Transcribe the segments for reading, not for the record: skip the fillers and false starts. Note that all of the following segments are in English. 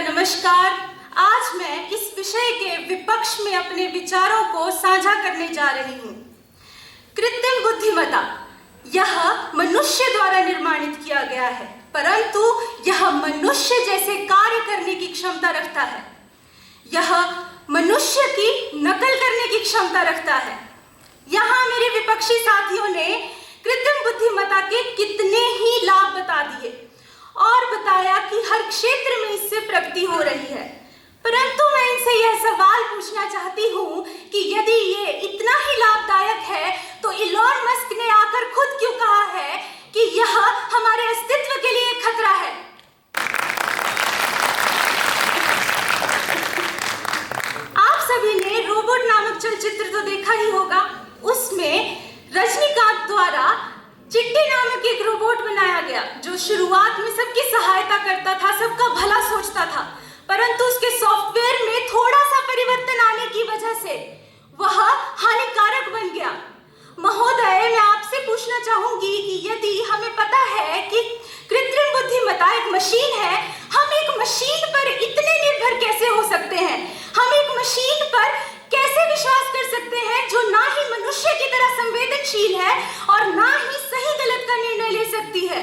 नमस्कार। आज मैं इस विषय के विपक्ष में अपने विचारों को साझा करने जा रही हूँ। कृत्रिम बुद्धिमत्ता यह मनुष्य द्वारा निर्माणित किया गया है, परंतु यह मनुष्य जैसे कार्य करने की क्षमता रखता है। यह मनुष्य की नकल करने की क्षमता रखता है। यहाँ मेरे विपक्षी साथियों ने कृत्रिम बुद्धिमत्ता के कितने ही लाभ बता दिए और बताया कि हर क्षेत्र में इससे प्रगति हो रही है, परंतु मैं इनसे यह सवाल पूछना चाहती हूँ कि यदि ये इतना ही लाभदायक है तो इलॉन मस्क ने आकर खुद क्यों कहा है कि यह हमारे अस्तित्व के लिए खतरा है। आप सभी ने रोबोट नामक चलचित्र तो देखा ही होगा। उसमें रजनीकांत द्वारा चिट्टी नामक एक रोबोट बनाया गया जो शुरुआत में सबकी सहायता करता था, सबका भला सोचता था, परंतु उसके सॉफ्टवेयर में थोड़ा सा परिवर्तन आने की वजह से वह हानिकारक बन गया। महोदय, मैं आपसे पूछना चाहूंगी कि यदि हमें पता है कि कृत्रिम बुद्धिमत्ता एक मशीन है, हम एक मशीन पर इतने निर्भर कैसे हो सकते हैं? हम एक मशीन पर कैसे विश्वास कर सकते हैं जो ना ही मनुष्य की तरह संवेदनशील है और ना ही सही गलत का निर्णय ले सकती है?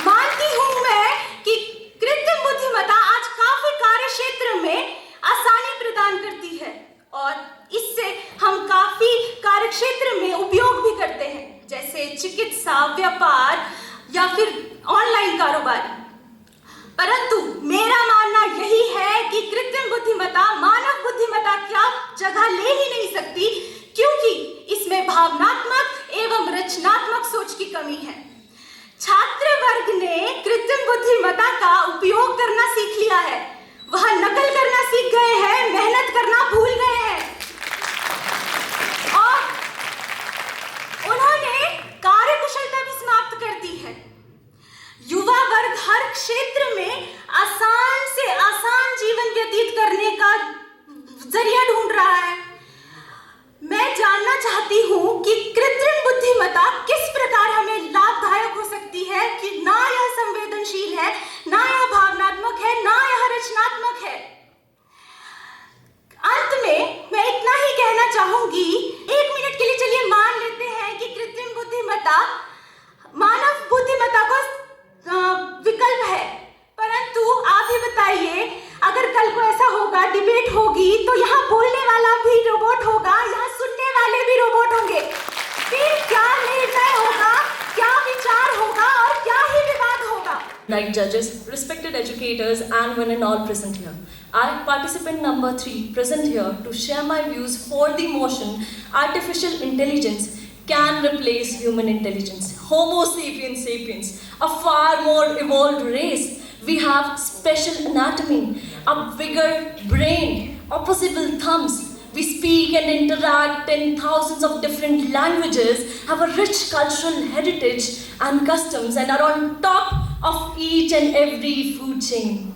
मानती हूं मैं कि कृत्रिम बुद्धिमत्ता आज काफी कार्य क्षेत्र में आसानी प्रदान करती है और इससे हम काफी कार्य क्षेत्र में उपयोग भी करते हैं, जैसे चिकित्सा, व्यापार या फिर ऑनलाइन कारोबार। परंतु मेरा मानना यही है कि कृत्रिम बुद्धिमत्ता मानव बुद्धिमत्ता क्या जगह ले ही नहीं सकती, क्योंकि इसमें भावनात्मक एवं रचनात्मक सोच की कमी है। छात्र वर्ग ने कृत्रिम बुद्धिमत्ता का उपयोग करना सीख लिया है, वह नकल करना सीख गए हैं, मेहनत करना भूल गए हैं और उन्होंने कार्यकुशलता भी समाप्त कर दी है। युवा वर्ग हर क्षेत्र में आसान से आसान जीवन व्यतीत करने का जरिया ढूंढ रहा है। मैं जानना चाहती हूं कि कृत्रिम बुद्धिमत्ता किस प्रकार हमें लाभदायक हो सकती है कि ना यह संवेदनशील है, ना यह भावनात्मक है, ना यह रचनात्मक है। अंत में मैं इतना ही कहना चाहूंगी, एक मिनट के लिए चलिए मान लेते हैं कि कृत्रिम बुद्धिमत्ता मानव बुद्धिमत्ता को विकल्प है, परंतु आप ही बताइए, अगर कल को ऐसा होगा, डिबेट होगी, तो यहाँ बोलने वाला भी रोबोट होगा, यहाँ सुनने वाले भी रोबोट होंगे, फिर क्या निर्णय होगा, क्या विचार होगा और क्या ही विवाद होगा। Like judges, respected educators and one and all present here. I, participant number 3, present here to share my views for the motion artificial intelligence can replace human intelligence. Homo sapiens sapiens, a far more evolved race. We have special anatomy, a bigger brain, opposable thumbs. We speak and interact in thousands of different languages, have a rich cultural heritage and customs, and are on top of each and every food chain.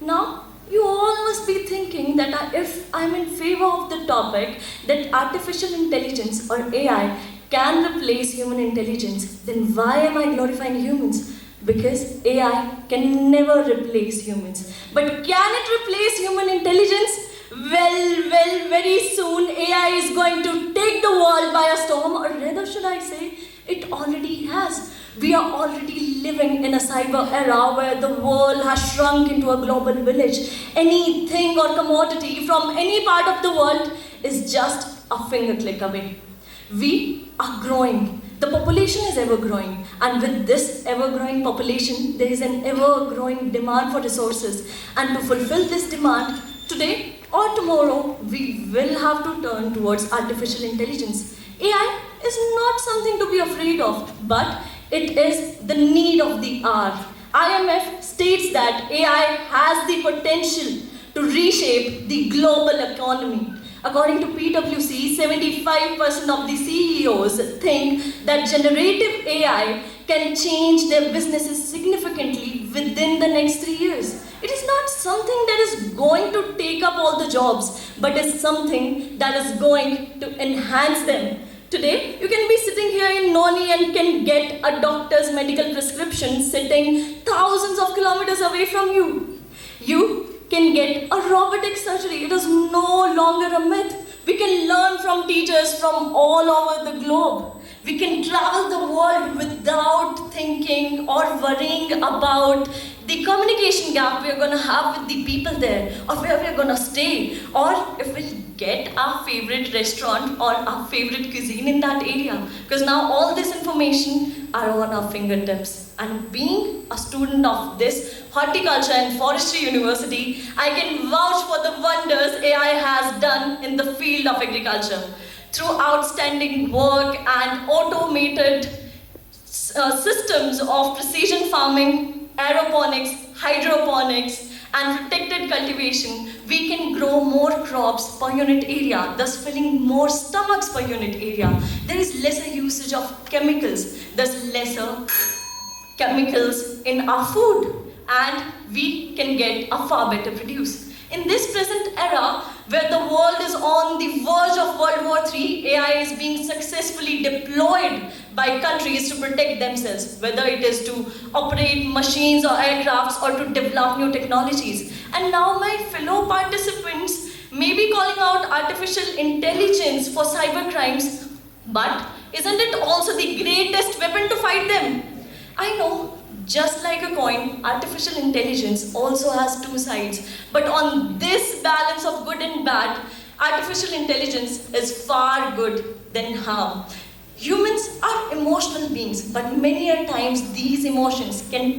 Now, you all must be thinking that if I'm in favor of the topic that artificial intelligence or AI can replace human intelligence, then why am I glorifying humans? Because AI can never replace humans. But can it replace human intelligence? Well, very soon AI is going to take the world by a storm, or rather should I say, it already has. We are already living in a cyber era where the world has shrunk into a global village. Anything or commodity from any part of the world is just a finger click away. We are growing. The population is ever growing, and with this ever growing population, there is an ever growing demand for resources. And to fulfill this demand, today or tomorrow, we will have to turn towards artificial intelligence. AI is not something to be afraid of, but it is the need of the hour. IMF states that AI has the potential to reshape the global economy. According to PwC, 75% of the CEOs think that generative AI can change their businesses significantly within the next 3 years. It is not something that is going to take up all the jobs, but is something that is going to enhance them, Today, you can be sitting here in Noni and can get a doctor's medical prescription sitting thousands of kilometers away from you. You can get a robotic surgery. It is no longer a myth. We can learn from teachers from all over the globe. We can travel the world without thinking or worrying about the communication gap we are going to have with the people there, or where we are going to stay, or if we'll get our favorite restaurant or our favorite cuisine in that area. Because now all this information are on our fingertips. And being a student of this Horticulture and Forestry University, I can vouch for the wonders AI has done in the field of agriculture. Through outstanding work and automated systems of precision farming, aeroponics, hydroponics, and protected cultivation, we can grow more crops per unit area, thus filling more stomachs per unit area. There is lesser usage of chemicals, thus lesser chemicals in our food, and we can get a far better produce. In this present era, where the world is on the verge of World War III, AI is being successfully deployed by countries to protect themselves, whether it is to operate machines or aircrafts or to develop new technologies. And now my fellow participants may be calling out artificial intelligence for cyber crimes, but isn't it also the greatest weapon to fight them? I know. Just like a coin, artificial intelligence also has two sides. But on this balance of good and bad, artificial intelligence is far good than harm. Humans are emotional beings, but many a times these emotions can